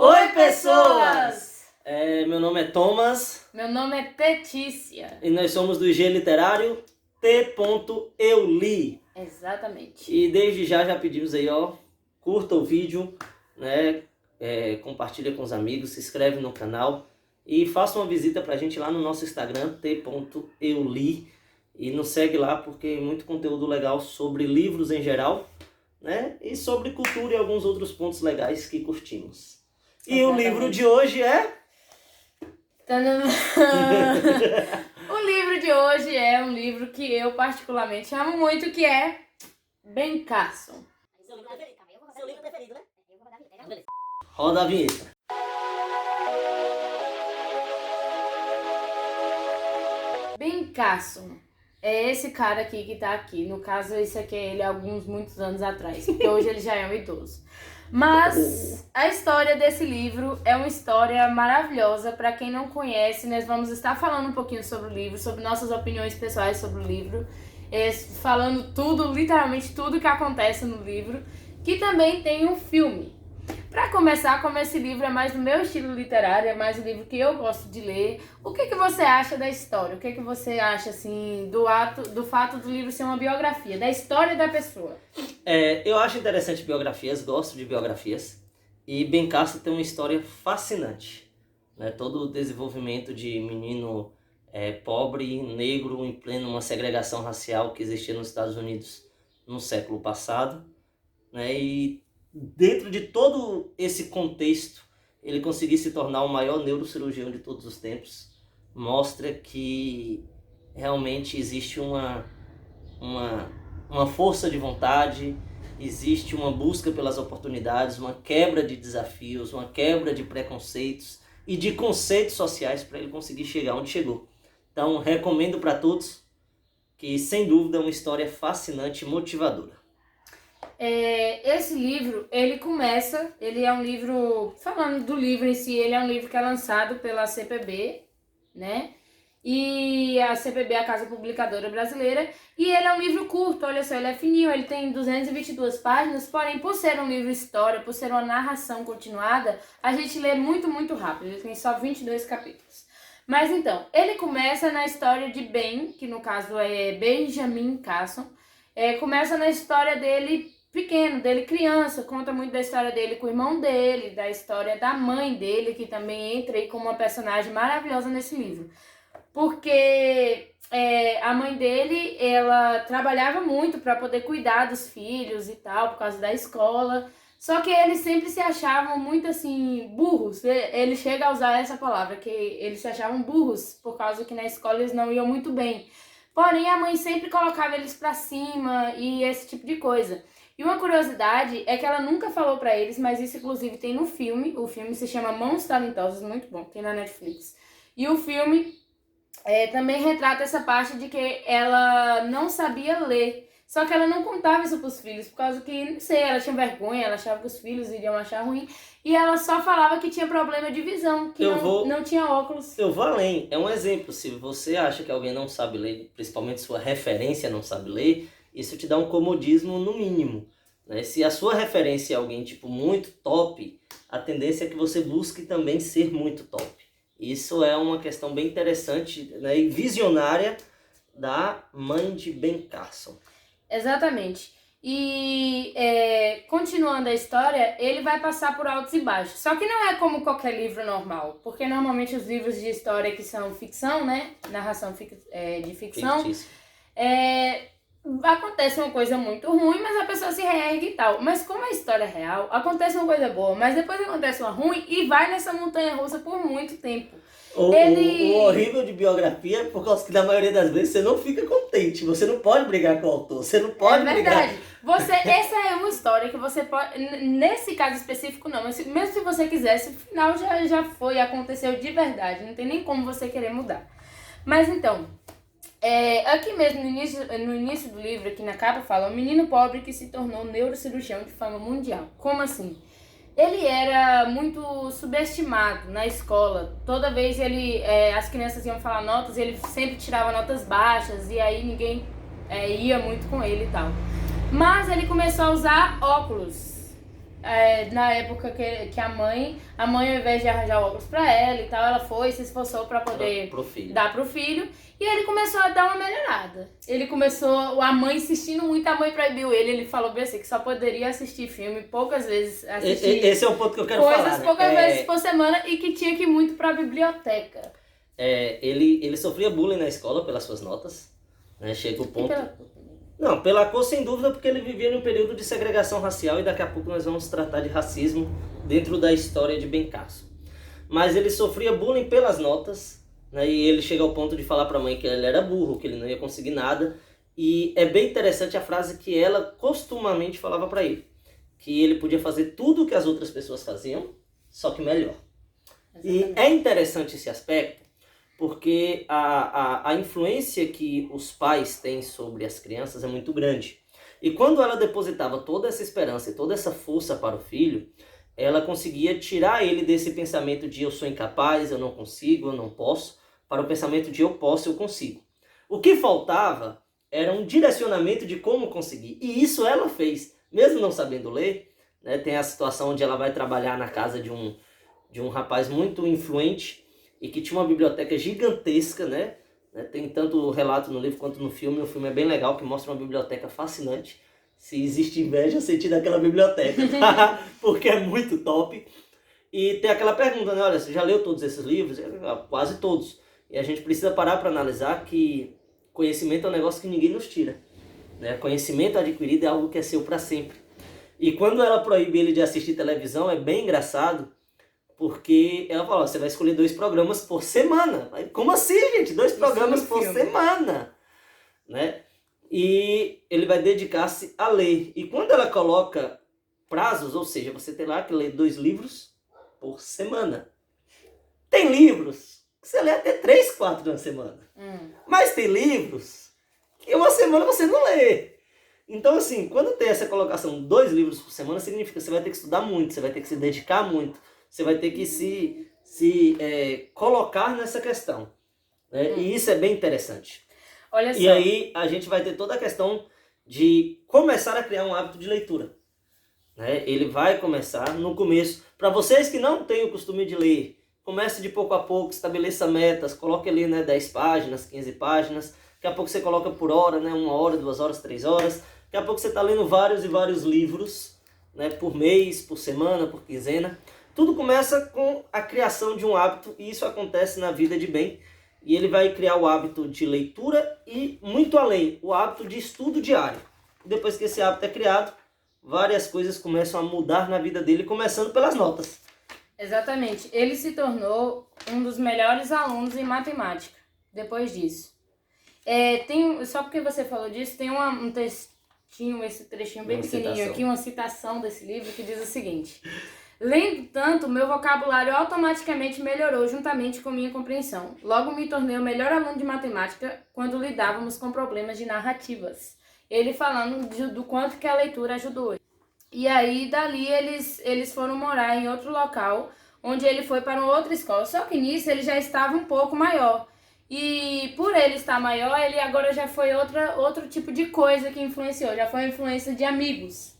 Oi, pessoas! Meu nome é Thomas. Meu nome é Petícia. E nós somos do IG Literário T.Eu Li. Exatamente. E desde já pedimos aí, curta o vídeo, né? Compartilha com os amigos, se inscreve no canal e faça uma visita pra gente lá no nosso Instagram, T.Eu Li. E nos segue lá porque é muito conteúdo legal sobre livros em geral, né? E sobre cultura e alguns outros pontos legais que curtimos. E exatamente. O livro de hoje é... O livro de hoje é um livro que eu particularmente amo muito, que é Ben Carson. Seu livro preferido, né? Roda a vinheta. Ben Carson é esse cara aqui que tá aqui. No caso, esse aqui é ele há muitos anos atrás, porque hoje ele já é um idoso. Mas a história desse livro é uma história maravilhosa. Para quem não conhece, nós vamos estar falando um pouquinho sobre o livro, sobre nossas opiniões pessoais sobre o livro, falando tudo, literalmente tudo que acontece no livro, que também tem um filme. Para começar, como esse livro é mais do meu estilo literário, é mais um livro que eu gosto de ler, o que você acha da história? O que você acha, assim, do fato do livro ser uma biografia, da história da pessoa? Eu acho interessante biografias, gosto de biografias, e Ben Carson tem uma história fascinante, né? Todo o desenvolvimento de menino pobre, negro, em pleno uma segregação racial que existia nos Estados Unidos no século passado, né? E dentro de todo esse contexto, ele conseguir se tornar o maior neurocirurgião de todos os tempos, mostra que realmente existe uma força de vontade, existe uma busca pelas oportunidades, uma quebra de desafios, uma quebra de preconceitos e de conceitos sociais para ele conseguir chegar onde chegou. Então, recomendo para todos, que sem dúvida é uma história fascinante e motivadora. Esse livro, ele é um livro, falando do livro em si, ele é um livro que é lançado pela CPB, né? E a CPB é a Casa Publicadora Brasileira, e ele é um livro curto, olha só, ele é fininho, ele tem 222 páginas, porém, por ser um livro história, por ser uma narração continuada, a gente lê muito, muito rápido, ele tem só 22 capítulos. Mas então, ele começa na história de Ben, que no caso é Benjamin Carson, começa na história dele pequeno, dele criança, conta muito da história dele com o irmão dele, da história da mãe dele, que também entra aí como uma personagem maravilhosa nesse livro. Porque a mãe dele, ela trabalhava muito para poder cuidar dos filhos e tal, por causa da escola. Só que eles sempre se achavam muito assim, burros. Ele chega a usar essa palavra, que eles se achavam burros, por causa que na escola eles não iam muito bem. Porém, a mãe sempre colocava eles pra cima e esse tipo de coisa. E uma curiosidade é que ela nunca falou pra eles, mas isso inclusive tem no filme. O filme se chama Mãos Talentosas, muito bom, tem na Netflix. E o filme também retrata essa parte de que ela não sabia ler. Só que ela não contava isso pros filhos, por causa que, não sei, ela tinha vergonha, ela achava que os filhos iriam achar ruim. E ela só falava que tinha problema de visão, que não tinha óculos. Eu vou além, é um exemplo. Se você acha que alguém não sabe ler, principalmente sua referência não sabe ler, isso te dá um comodismo no mínimo, né? Se a sua referência é alguém tipo muito top, a tendência é que você busque também ser muito top. Isso é uma questão bem interessante, né, e visionária da mãe de Ben Carson. Exatamente. E continuando a história, ele vai passar por altos e baixos. Só que não é como qualquer livro normal, porque normalmente os livros de história que são ficção, né, narração de ficção, acontece uma coisa muito ruim, mas a pessoa se reergue e tal. Mas como a história é real, acontece uma coisa boa, mas depois acontece uma ruim e vai nessa montanha-russa por muito tempo. O horrível de biografia é por causa que na maioria das vezes você não fica contente, você não pode brigar com o autor, você não pode brigar. É verdade. Essa é uma história que você pode, nesse caso específico não, mas mesmo se você quisesse, o final já foi, aconteceu de verdade, não tem nem como você querer mudar. Mas então, aqui mesmo no início do livro, aqui na capa, fala: um menino pobre que se tornou neurocirurgião de fama mundial. Como assim? Ele era muito subestimado na escola. Toda vez as crianças iam falar notas, ele sempre tirava notas baixas e aí ninguém ia muito com ele e tal. Mas ele começou a usar óculos. na época que a mãe ao invés de arranjar o óculos pra ela e tal, ela foi, se esforçou pra poder dar pro filho. E ele começou a dar uma melhorada. Ele começou, a mãe insistindo muito, a mãe proibiu ele falou bem assim, que só poderia assistir filme poucas vezes, assistir esse é o ponto que eu quero coisas falar, né? poucas vezes por semana e que tinha que ir muito pra biblioteca. Ele sofria bullying na escola pelas suas notas, né? Chega o ponto... Não, pela cor sem dúvida, porque ele vivia num período de segregação racial e daqui a pouco nós vamos tratar de racismo dentro da história de Bencasso. Mas ele sofria bullying pelas notas, né? E ele chega ao ponto de falar para a mãe que ele era burro, que ele não ia conseguir nada. E é bem interessante a frase que ela costumamente falava para ele, que ele podia fazer tudo o que as outras pessoas faziam, só que melhor. Exatamente. E é interessante esse aspecto, porque a influência que os pais têm sobre as crianças é muito grande. E quando ela depositava toda essa esperança e toda essa força para o filho, ela conseguia tirar ele desse pensamento de eu sou incapaz, eu não consigo, eu não posso, para o pensamento de eu posso, eu consigo. O que faltava era um direcionamento de como conseguir. E isso ela fez, mesmo não sabendo ler, né? Tem a situação onde ela vai trabalhar na casa de um rapaz muito influente, e que tinha uma biblioteca gigantesca, né? Tem tanto relato no livro quanto no filme. O filme é bem legal, que mostra uma biblioteca fascinante. Se existe inveja, senti daquela biblioteca, tá? Porque é muito top. E tem aquela pergunta, né? Olha, você já leu todos esses livros? Quase todos. E a gente precisa parar para analisar que conhecimento é um negócio que ninguém nos tira, né? Conhecimento adquirido é algo que é seu para sempre. E quando ela proíbe ele de assistir televisão, é bem engraçado, porque ela fala, você vai escolher 2 programas por semana. Como assim, gente? 2 programas por semana, né? E ele vai dedicar-se a ler. E quando ela coloca prazos, ou seja, você tem lá que ler 2 livros por semana. Tem livros que você lê até 3, 4 na semana. Mas tem livros que uma semana você não lê. Então, assim, quando tem essa colocação 2 livros por semana, significa que você vai ter que estudar muito, você vai ter que se dedicar muito. Você vai ter que se colocar nessa questão, né? E isso é bem interessante. Olha só. E aí a gente vai ter toda a questão de começar a criar um hábito de leitura, né? Ele vai começar no começo. Para vocês que não têm o costume de ler, comece de pouco a pouco, estabeleça metas, coloque ali, né, 10 páginas, 15 páginas. Daqui a pouco você coloca por hora, né, 1 hora, 2 horas, 3 horas. Daqui a pouco você está lendo vários e vários livros, né, por mês, por semana, por quinzena. Tudo começa com a criação de um hábito e isso acontece na vida de Ben. E ele vai criar o hábito de leitura e, muito além, o hábito de estudo diário. Depois que esse hábito é criado, várias coisas começam a mudar na vida dele, começando pelas notas. Exatamente. Ele se tornou um dos melhores alunos em matemática, depois disso. Só porque você falou disso, tem um textinho, esse trechinho bem pequenininho aqui, uma citação desse livro que diz o seguinte... Lendo tanto, meu vocabulário automaticamente melhorou juntamente com minha compreensão. Logo me tornei o melhor aluno de matemática quando lidávamos com problemas de narrativas. Ele falando do quanto que a leitura ajudou. E aí, dali, eles foram morar em outro local, onde ele foi para uma outra escola. Só que nisso, ele já estava um pouco maior. E por ele estar maior, ele agora já foi outro tipo de coisa que influenciou. Já foi a influência de amigos,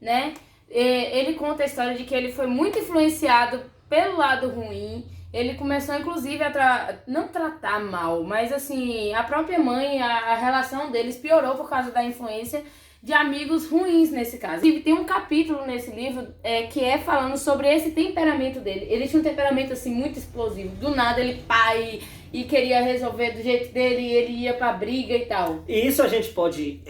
né? Ele conta a história de que ele foi muito influenciado pelo lado ruim. Ele começou, inclusive, não tratar mal, mas assim, a própria mãe, a relação deles piorou por causa da influência de amigos ruins nesse caso. E tem um capítulo nesse livro que é falando sobre esse temperamento dele. Ele tinha um temperamento assim muito explosivo. Do nada ele e queria resolver do jeito dele e ele ia pra briga e tal. E isso a gente pode...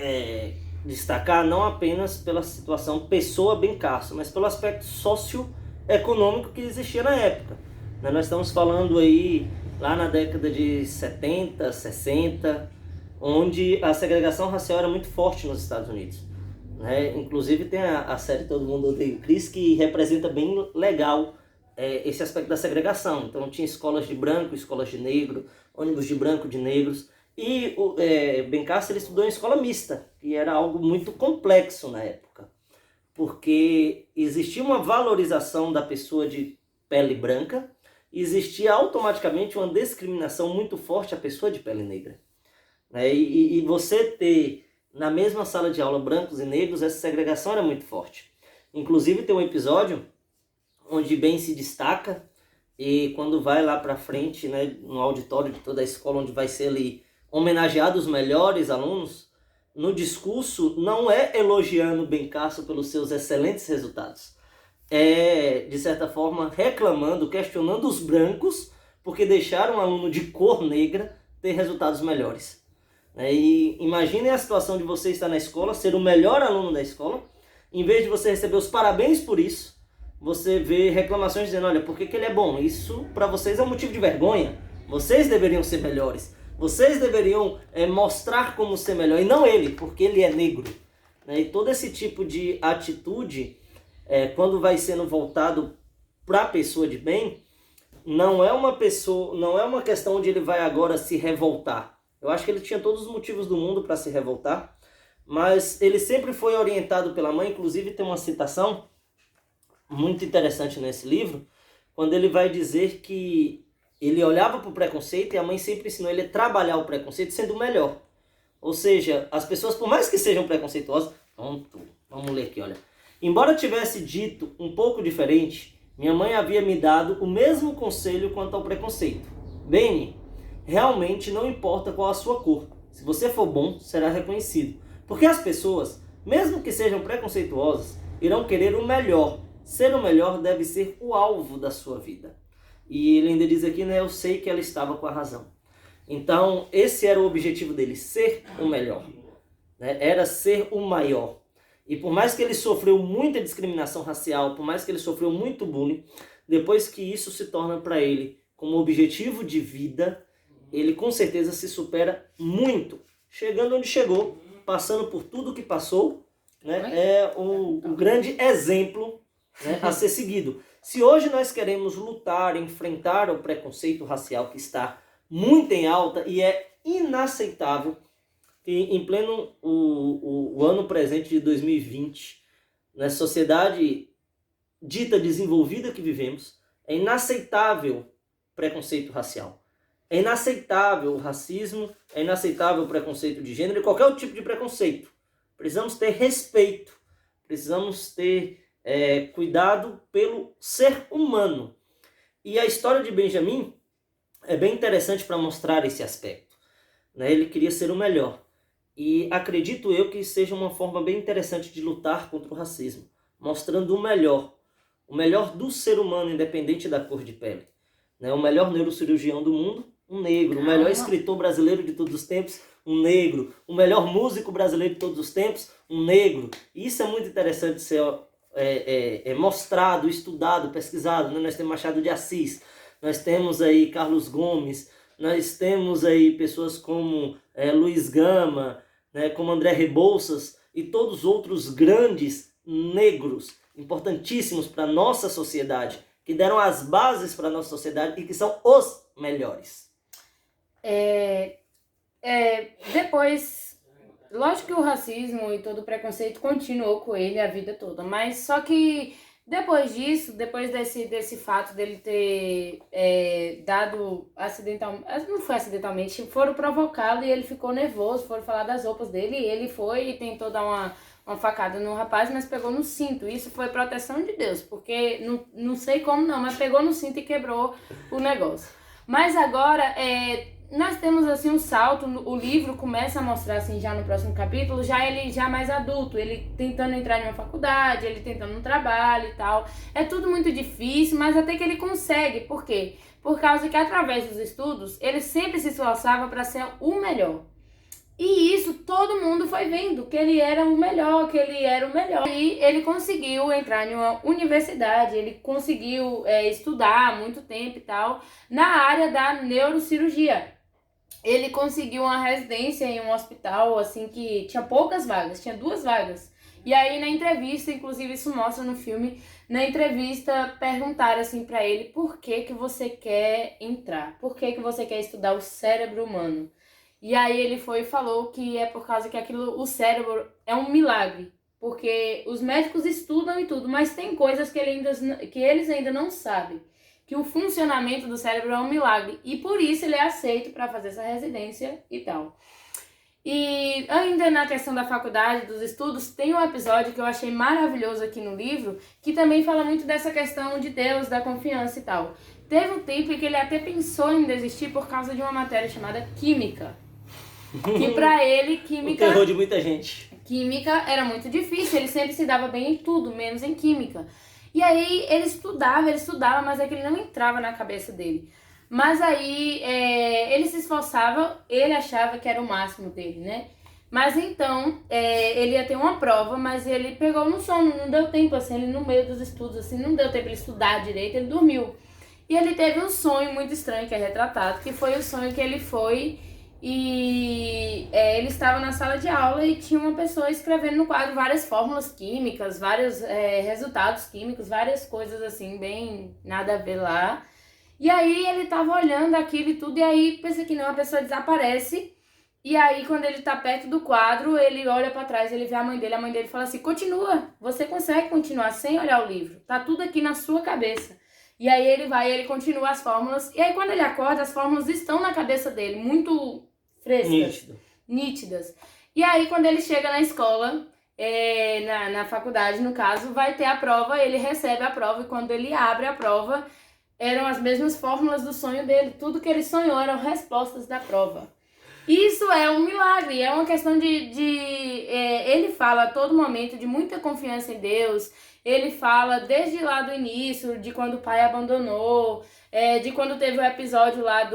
destacar não apenas pela situação pessoa Bencasso, mas pelo aspecto socioeconômico que existia na época. Nós estamos falando aí lá na década de 70, 60, onde a segregação racial era muito forte nos Estados Unidos. Inclusive tem a série Todo Mundo Odeia o Chris, que representa bem legal esse aspecto da segregação. Então tinha escolas de branco, escolas de negro, ônibus de branco, de negros. E o Bencasso ele estudou em escola mista, que era algo muito complexo na época, porque existia uma valorização da pessoa de pele branca e existia automaticamente uma discriminação muito forte à pessoa de pele negra. E você ter na mesma sala de aula brancos e negros, essa segregação era muito forte. Inclusive tem um episódio onde Ben se destaca e quando vai lá para frente, né, no auditório de toda a escola, onde vai ser ali homenageado os melhores alunos, no discurso não é elogiando Ben Carson pelos seus excelentes resultados. É, de certa forma, reclamando, questionando os brancos porque deixaram um aluno de cor negra ter resultados melhores. E imaginem a situação de você estar na escola, ser o melhor aluno da escola, em vez de você receber os parabéns por isso, você vê reclamações dizendo, olha, por que ele é bom? Isso para vocês é um motivo de vergonha. Vocês deveriam ser melhores. Vocês deveriam mostrar como ser melhor, e não ele, porque ele é negro. E todo esse tipo de atitude, quando vai sendo voltado para a pessoa de bem, não é uma questão onde ele vai agora se revoltar. Eu acho que ele tinha todos os motivos do mundo para se revoltar, mas ele sempre foi orientado pela mãe. Inclusive tem uma citação muito interessante nesse livro, quando ele vai dizer que ele olhava para o preconceito e a mãe sempre ensinou ele a trabalhar o preconceito sendo o melhor. Ou seja, as pessoas, por mais que sejam preconceituosas, vamos ler aqui, olha. Embora tivesse dito um pouco diferente, minha mãe havia me dado o mesmo conselho quanto ao preconceito. Benny, realmente não importa qual a sua cor. Se você for bom, será reconhecido. Porque as pessoas, mesmo que sejam preconceituosas, irão querer o melhor. Ser o melhor deve ser o alvo da sua vida. E ele ainda diz aqui, né? Eu sei que ela estava com a razão. Então, esse era o objetivo dele, ser o melhor. Era ser o maior. E por mais que ele sofreu muita discriminação racial, por mais que ele sofreu muito bullying, depois que isso se torna para ele como objetivo de vida, ele com certeza se supera muito, chegando onde chegou, passando por tudo que passou, né? É o grande exemplo, né, a ser seguido. Se hoje nós queremos lutar, enfrentar o preconceito racial que está muito em alta e é inaceitável que em pleno o ano presente de 2020, na sociedade dita desenvolvida que vivemos, é inaceitável preconceito racial. É inaceitável o racismo, é inaceitável o preconceito de gênero e qualquer tipo de preconceito. Precisamos ter respeito, precisamos ter cuidado pelo ser humano. E a história de Benjamin é bem interessante para mostrar esse aspecto. Ele queria ser o melhor. E acredito eu que seja uma forma bem interessante de lutar contra o racismo, mostrando o melhor do ser humano, independente da cor de pele. O melhor neurocirurgião do mundo, um negro. O melhor escritor brasileiro de todos os tempos, um negro. O melhor músico brasileiro de todos os tempos, um negro. E isso é muito interessante ser mostrado, estudado, pesquisado. Nós temos Machado de Assis, nós temos aí Carlos Gomes, nós temos aí pessoas como Luiz Gama, como André Rebouças e todos os outros grandes negros, importantíssimos para a nossa sociedade, que deram as bases para a nossa sociedade e que são os melhores. Depois, lógico que o racismo e todo o preconceito continuou com ele a vida toda, mas só que depois disso, depois desse fato dele ter dado acidentalmente, não foi acidentalmente, foram provocá-lo e ele ficou nervoso, foram falar das roupas dele e ele foi e tentou dar uma facada no rapaz, mas pegou no cinto. Isso foi proteção de Deus, porque não sei como não, mas pegou no cinto e quebrou o negócio. Mas agora, nós temos assim um salto, o livro começa a mostrar assim já no próximo capítulo, ele já mais adulto, ele tentando entrar em uma faculdade, ele tentando um trabalho e tal. É tudo muito difícil, mas até que ele consegue. Por quê? Por causa que através dos estudos, ele sempre se esforçava para ser o melhor. E isso todo mundo foi vendo, que ele era o melhor, E ele conseguiu entrar em uma universidade, ele conseguiu estudar muito tempo e tal, na área da neurocirurgia. Ele conseguiu uma residência em um hospital, assim, que tinha poucas vagas, tinha 2 vagas. E aí na entrevista, inclusive isso mostra no filme, na entrevista perguntaram assim pra ele, por que você quer entrar? Por que você quer estudar o cérebro humano? E aí ele foi e falou que é por causa que o cérebro é um milagre. Porque os médicos estudam e tudo, mas tem coisas que eles ainda não sabem. Que o funcionamento do cérebro é um milagre. E por isso ele é aceito para fazer essa residência e tal. E ainda na questão da faculdade, dos estudos, tem um episódio que eu achei maravilhoso aqui no livro, que também fala muito dessa questão de Deus, da confiança e tal. Teve um tempo em que ele até pensou em desistir por causa de uma matéria chamada Química. Que pra ele, Química... O terror de muita gente. Química era muito difícil, ele sempre se dava bem em tudo, menos em Química. E aí ele estudava, mas é que ele não entrava na cabeça dele. Mas aí ele se esforçava, ele achava que era o máximo dele, né? Mas então, ele ia ter uma prova, mas ele pegou no sono, não deu tempo, assim, ele no meio dos estudos, assim, não deu tempo de estudar direito, ele dormiu. E ele teve um sonho muito estranho, que é retratado, que foi o sonho que ele foi e ele estava na sala de aula e tinha uma pessoa escrevendo no quadro várias fórmulas químicas, vários resultados químicos, várias coisas assim, bem nada a ver lá. E aí ele tava olhando aquilo e tudo, e aí pensa que não, a pessoa desaparece. E aí quando ele tá perto do quadro, ele olha pra trás, ele vê a mãe dele fala assim, continua, você consegue continuar sem olhar o livro, tá tudo aqui na sua cabeça. E aí ele continua as fórmulas, e aí quando ele acorda, as fórmulas estão na cabeça dele, muito frescas, nítidas. E aí quando ele chega na escola, na faculdade no caso, vai ter a prova, ele recebe a prova, e quando ele abre a prova, eram as mesmas fórmulas do sonho dele. Tudo que ele sonhou eram respostas da prova. Isso é um milagre, é uma questão ele fala a todo momento de muita confiança em Deus. Ele fala desde lá do início, de quando o pai abandonou, de quando teve o episódio lá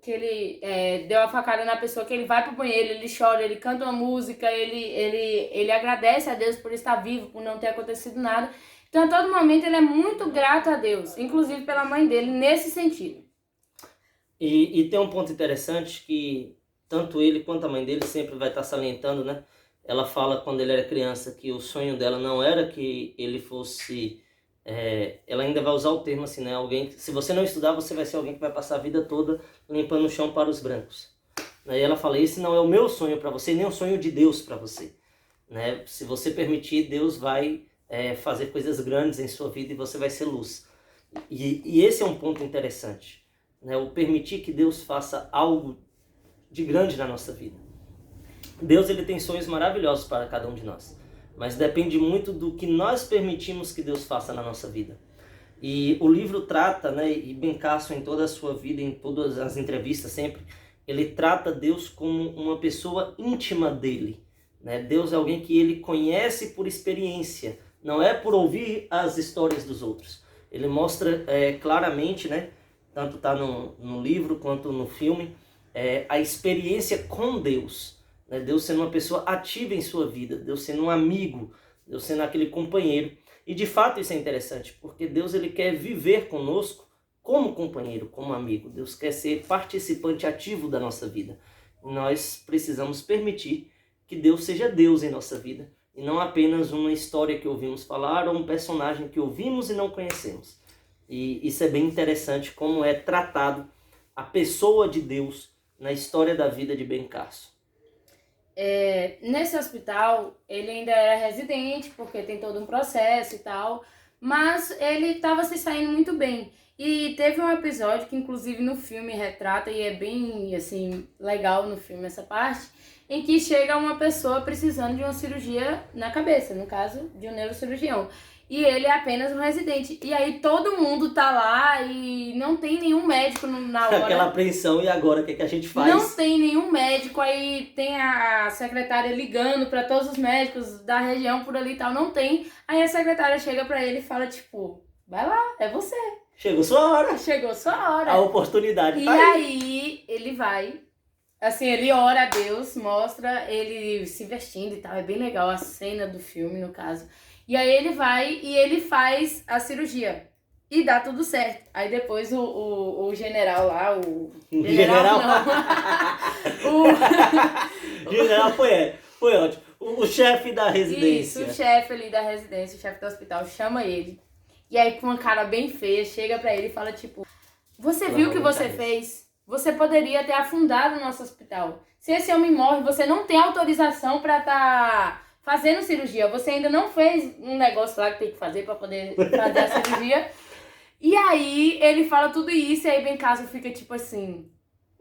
que ele deu a facada na pessoa, que ele vai pro banheiro, ele chora, ele canta uma música, ele agradece a Deus por estar vivo, por não ter acontecido nada. Então, a todo momento, ele é muito grato a Deus, inclusive pela mãe dele, nesse sentido. E tem um ponto interessante que tanto ele quanto a mãe dele sempre vai estar salientando, né? Ela fala quando ele era criança que o sonho dela não era que ele fosse... ela ainda vai usar o termo assim, né? Se você não estudar, você vai ser alguém que vai passar a vida toda limpando o chão para os brancos. Aí ela fala, esse não é o meu sonho para você, nem o sonho de Deus para você. Né? Se você permitir, Deus vai... fazer coisas grandes em sua vida e você vai ser luz. E esse é um ponto interessante, né? O permitir que Deus faça algo de grande na nossa vida. Deus ele tem sonhos maravilhosos para cada um de nós, mas depende muito do que nós permitimos que Deus faça na nossa vida. E o livro trata, né, e Bencasso em toda a sua vida, em todas as entrevistas sempre, ele trata Deus como uma pessoa íntima dele. Né? Deus é alguém que ele conhece por experiência, não é por ouvir as histórias dos outros. Ele mostra claramente, né, tanto está no livro quanto no filme, a experiência com Deus. Né? Deus sendo uma pessoa ativa em sua vida, Deus sendo um amigo, Deus sendo aquele companheiro. E de fato isso é interessante, porque Deus ele quer viver conosco como companheiro, como amigo. Deus quer ser participante ativo da nossa vida. E nós precisamos permitir que Deus seja Deus em nossa vida, e não apenas uma história que ouvimos falar ou um personagem que ouvimos e não conhecemos. E isso é bem interessante como é tratado a pessoa de Deus na história da vida de Bencasso. Nesse hospital, ele ainda era residente, porque tem todo um processo e tal, mas ele estava se saindo muito bem. E teve um episódio que, inclusive, no filme retrata, e é bem, assim, legal no filme essa parte, em que chega uma pessoa precisando de uma cirurgia na cabeça, no caso, de um neurocirurgião. E ele é apenas um residente. E aí todo mundo tá lá e não tem nenhum médico na hora. Aquela apreensão, e agora o que a gente faz? Não tem nenhum médico, aí tem a secretária ligando pra todos os médicos da região por ali e tal, não tem. Aí a secretária chega pra ele e fala, tipo, vai lá, é você. Chegou sua hora. Chegou sua hora. A oportunidade tá aí. E aí ele vai, assim, ele ora a Deus, mostra ele se vestindo e tal, é bem legal a cena do filme, no caso. E aí ele vai e ele faz a cirurgia. E dá tudo certo. Aí depois o general lá, o general não. O general foi ótimo. O chefe da residência. Isso, o chefe ali da residência, o chefe do hospital, chama ele. E aí com uma cara bem feia, chega pra ele e fala tipo, você viu o que você fez? Você poderia ter afundado o nosso hospital. Se esse homem morre, você não tem autorização pra estar fazendo cirurgia. Você ainda não fez um negócio lá que tem que fazer pra poder fazer a cirurgia. E aí ele fala tudo isso e aí Bencasso fica tipo assim,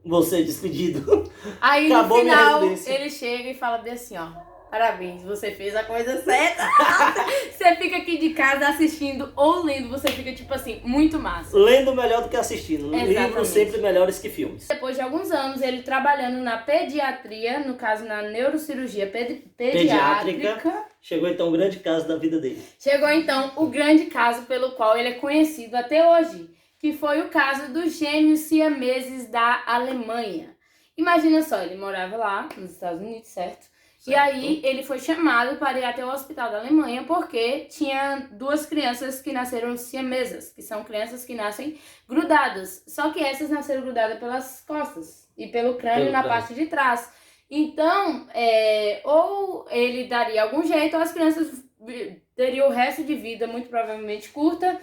Você despedido. Aí Acabou no minha final residência. ele chega e fala bem assim, ó. Parabéns, você fez a coisa certa. Você fica aqui de casa assistindo ou lendo, você fica tipo assim, muito massa. Lendo melhor do que assistindo. Exatamente. Livros sempre melhores que filmes. Depois de alguns anos, ele trabalhando na pediatria, no caso na neurocirurgia pediátrica, Chegou então o grande caso da vida dele. chegou então o grande caso pelo qual ele é conhecido até hoje, que foi o caso dos gêmeos siameses da Alemanha. Imagina só, ele morava lá nos Estados Unidos, certo? E aí ele foi chamado para ir até o hospital da Alemanha porque tinha duas crianças que nasceram siamesas, que são crianças que nascem grudadas. Só que essas nasceram grudadas pelas costas e pelo crânio na parte de trás. Então, ou ele daria algum jeito, ou as crianças teriam o resto de vida, muito provavelmente curta,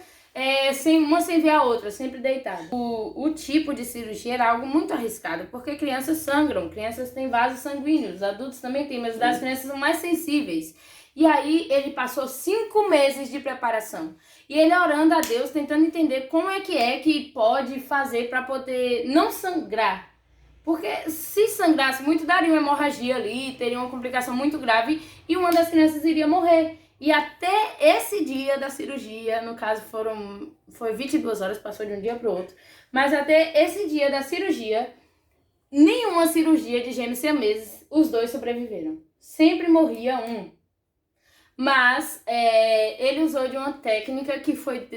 sem ver a outra, sempre deitada. O tipo de cirurgia era algo muito arriscado, porque crianças sangram, crianças têm vasos sanguíneos, adultos também têm, mas as crianças são mais sensíveis. E aí ele passou 5 meses de preparação. E ele orando a Deus, tentando entender como é que pode fazer para poder não sangrar. Porque se sangrasse muito, daria uma hemorragia ali, teria uma complicação muito grave e uma das crianças iria morrer. E até esse dia da cirurgia, no caso foi 22 horas, passou de um dia para o outro, mas até esse dia da cirurgia, nenhuma cirurgia de gêmeos siameses, os dois sobreviveram. Sempre morria um. Mas ele usou de uma técnica que foi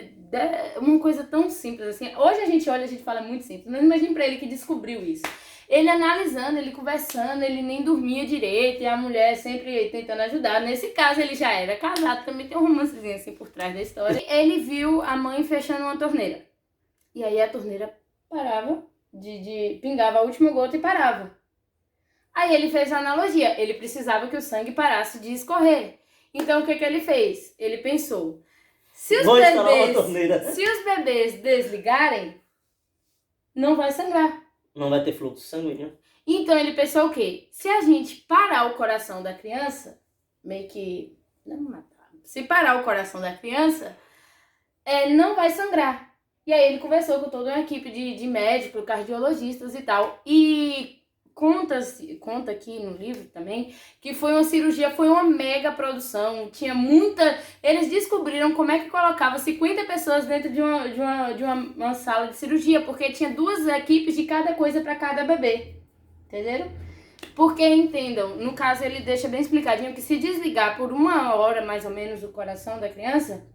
uma coisa tão simples assim. Hoje a gente olha, a gente fala muito simples, mas imagine para ele que descobriu isso. Ele analisando, ele conversando, ele nem dormia direito e a mulher sempre tentando ajudar. Nesse caso ele já era casado, também tem um romancezinho assim por trás da história. Ele viu a mãe fechando uma torneira. E aí a torneira parava, pingava a última gota e parava. Aí ele fez a analogia, ele precisava que o sangue parasse de escorrer. Então o que ele fez? Ele pensou, se os bebês desligarem, não vai sangrar. Não vai ter fluxo sanguíneo. Então ele pensou o quê? Se a gente parar o coração da criança, meio que não matar. Se parar o coração da criança, não vai sangrar. E aí ele conversou com toda uma equipe de médicos, cardiologistas e tal. E conta aqui no livro também que foi uma cirurgia, foi uma mega produção. Tinha muita. Eles descobriram como é que colocava 50 pessoas dentro de uma sala de cirurgia, porque tinha 2 equipes de cada coisa para cada bebê. Entenderam? Porque, entendam, no caso ele deixa bem explicadinho que se desligar por 1 hora mais ou menos o coração da criança,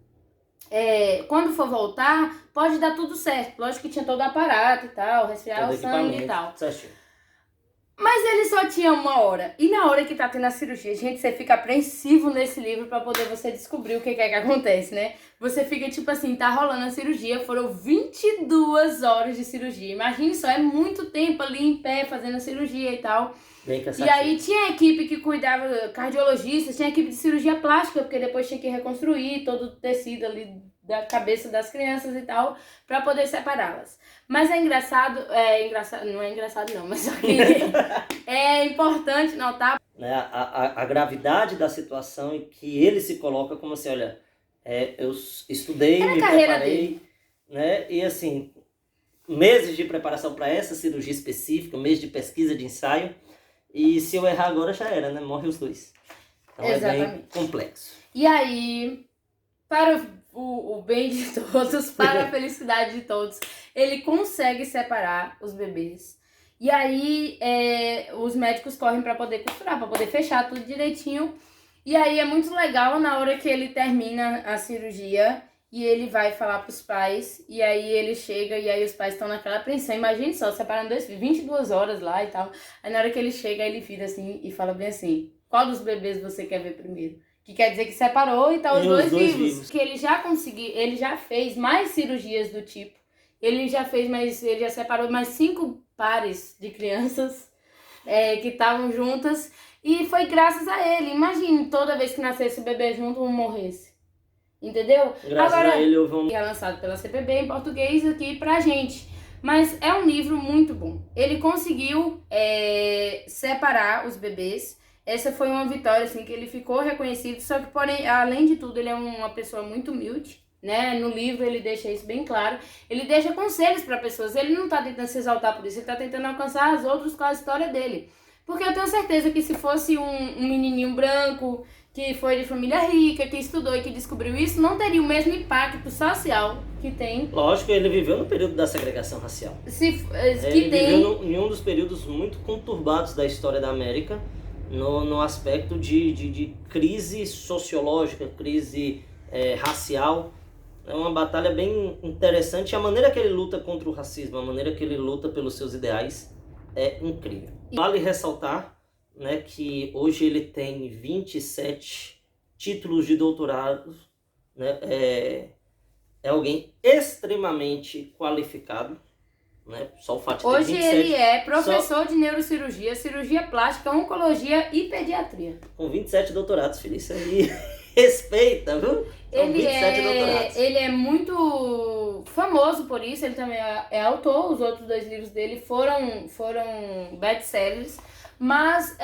quando for voltar, pode dar tudo certo. Lógico que tinha todo o aparato e tal, resfriar o sangue e tal. Certinho. Mas ele só tinha 1 hora. E na hora que tá tendo a cirurgia, gente, você fica apreensivo nesse livro pra poder você descobrir o que é que acontece, né? Você fica tipo assim, tá rolando a cirurgia, foram 22 horas de cirurgia. Imagine só, é muito tempo ali em pé fazendo a cirurgia e tal. Bem cansativo. E aí tinha a equipe que cuidava, cardiologistas, tinha a equipe de cirurgia plástica, porque depois tinha que reconstruir todo o tecido ali da cabeça das crianças e tal, pra poder separá-las. Mas não é engraçado não, mas só que é importante notar. Né, a gravidade da situação em que ele se coloca como assim, olha, eu estudei, me preparei, né, e assim, meses de preparação para essa cirurgia específica, meses de pesquisa, de ensaio, e se eu errar agora já era, né, morre os dois. Então Exatamente. É bem complexo. E aí, para o bem de todos, para a felicidade de todos, ele consegue separar os bebês. E aí os médicos correm para poder costurar, para poder fechar tudo direitinho. E aí é muito legal na hora que ele termina a cirurgia e ele vai falar pros pais. E aí ele chega e aí os pais estão naquela apreensão. Imagine só, separando 22 horas lá e tal. Aí na hora que ele chega, ele vira assim e fala bem assim, qual dos bebês você quer ver primeiro? Que quer dizer que separou e tá os dois vivos. Que ele já fez mais cirurgias do tipo. Ele já separou mais 5 pares de crianças que estavam juntas. E foi graças a ele. Imagine, toda vez que nascesse o bebê junto, um morresse. Entendeu? Graças a ele houve um... É lançado pela CPB em português aqui pra gente. Mas é um livro muito bom. Ele conseguiu separar os bebês. Essa foi uma vitória, assim, que ele ficou reconhecido. Só que, porém, além de tudo, ele é uma pessoa muito humilde. né? No livro ele deixa isso bem claro. Ele deixa conselhos para pessoas. Ele não está tentando se exaltar por isso, ele está tentando alcançar as outras com a história dele. Porque eu tenho certeza que se fosse um menininho branco, que foi de família rica, que estudou e que descobriu isso, não teria o mesmo impacto social que tem. Lógico, ele viveu no período da segregação racial. Ele viveu em um dos períodos muito conturbados da história da América, no aspecto de crise sociológica, crise racial. É uma batalha bem interessante. A maneira que ele luta contra o racismo, a maneira que ele luta pelos seus ideais é incrível. Vale ressaltar, né, que hoje ele tem 27 títulos de doutorado, né, é alguém extremamente qualificado, né, só o fato de ter Hoje 27, ele é professor de neurocirurgia, cirurgia plástica, oncologia e pediatria. Com 27 doutorados, filho, isso aí respeita, viu? São 27 doutorados. Ele é muito famoso por isso, ele também é autor, os outros 2 livros dele foram best-sellers. Mas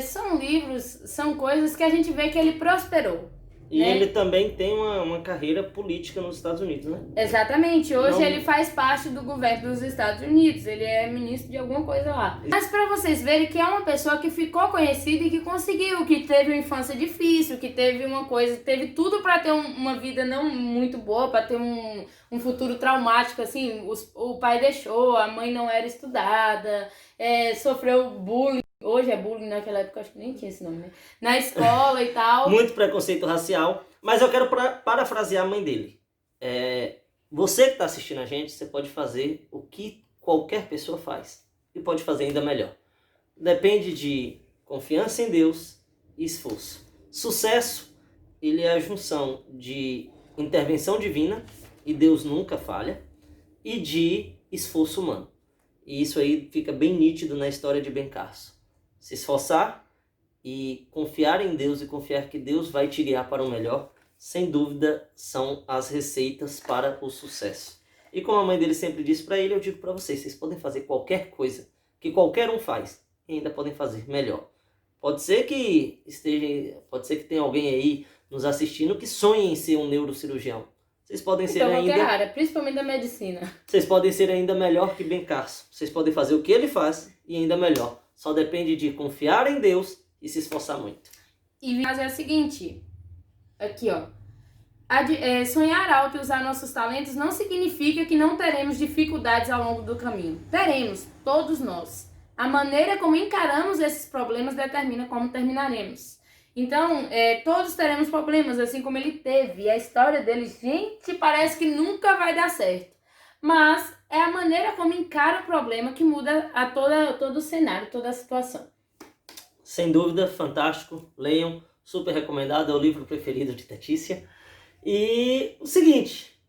são livros, são coisas que a gente vê que ele prosperou. E né? ele também tem uma carreira política nos Estados Unidos, né? Exatamente. Hoje ele faz parte do governo dos Estados Unidos. Ele é ministro de alguma coisa lá. Mas para vocês verem que é uma pessoa que ficou conhecida e que conseguiu, que teve uma infância difícil, que teve teve tudo para ter uma vida não muito boa, para ter um futuro traumático, assim. O pai deixou, a mãe não era estudada, sofreu bullying. Hoje é bullying, naquela época acho que nem tinha esse nome, né? Na escola e tal. Muito preconceito racial. Mas eu quero parafrasear a mãe dele. Você que está assistindo a gente, você pode fazer o que qualquer pessoa faz. E pode fazer ainda melhor. Depende de confiança em Deus e esforço. Sucesso, ele é a junção de intervenção divina, e Deus nunca falha, e de esforço humano. E isso aí fica bem nítido na história de Ben Carson. Se esforçar e confiar em Deus e confiar que Deus vai te guiar para o melhor, sem dúvida, são as receitas para o sucesso. E como a mãe dele sempre disse para ele, eu digo para vocês podem fazer qualquer coisa que qualquer um faz e ainda podem fazer melhor. Pode ser que tenha alguém aí nos assistindo que sonhe em ser um neurocirurgião. Vocês podem ser ainda... qualquer área, principalmente da medicina. Vocês podem ser ainda melhor que Ben Carson. Vocês podem fazer o que ele faz e ainda melhor. Só depende de confiar em Deus e se esforçar muito. E fazer o seguinte, aqui ó, sonhar alto e usar nossos talentos não significa que não teremos dificuldades ao longo do caminho. Teremos, todos nós. A maneira como encaramos esses problemas determina como terminaremos. Então, todos teremos problemas, assim como ele teve. E a história dele, gente, parece que nunca vai dar certo. Mas é a maneira como encara o problema que muda todo o cenário, toda a situação. Sem dúvida, fantástico. Leiam, super recomendado. É o livro preferido de Letícia. E o seguinte...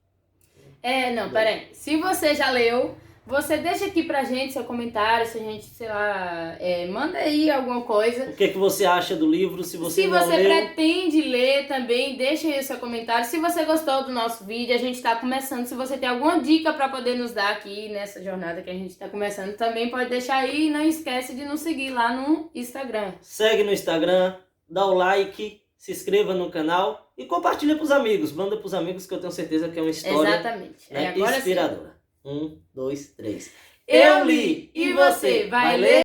peraí. Se você já leu... Você deixa aqui pra gente seu comentário, se a gente, sei lá, manda aí alguma coisa. O que você acha do livro, se você não leu... pretende ler também, deixa aí o seu comentário. Se você gostou do nosso vídeo, a gente tá começando. Se você tem alguma dica pra poder nos dar aqui nessa jornada que a gente tá começando, também pode deixar aí e não esquece de nos seguir lá no Instagram. Segue no Instagram, dá o like, se inscreva no canal e compartilha pros amigos. Manda pros amigos que eu tenho certeza que é uma história Exatamente. Agora inspiradora. 1, 2, 3. Eu li e você vai ler?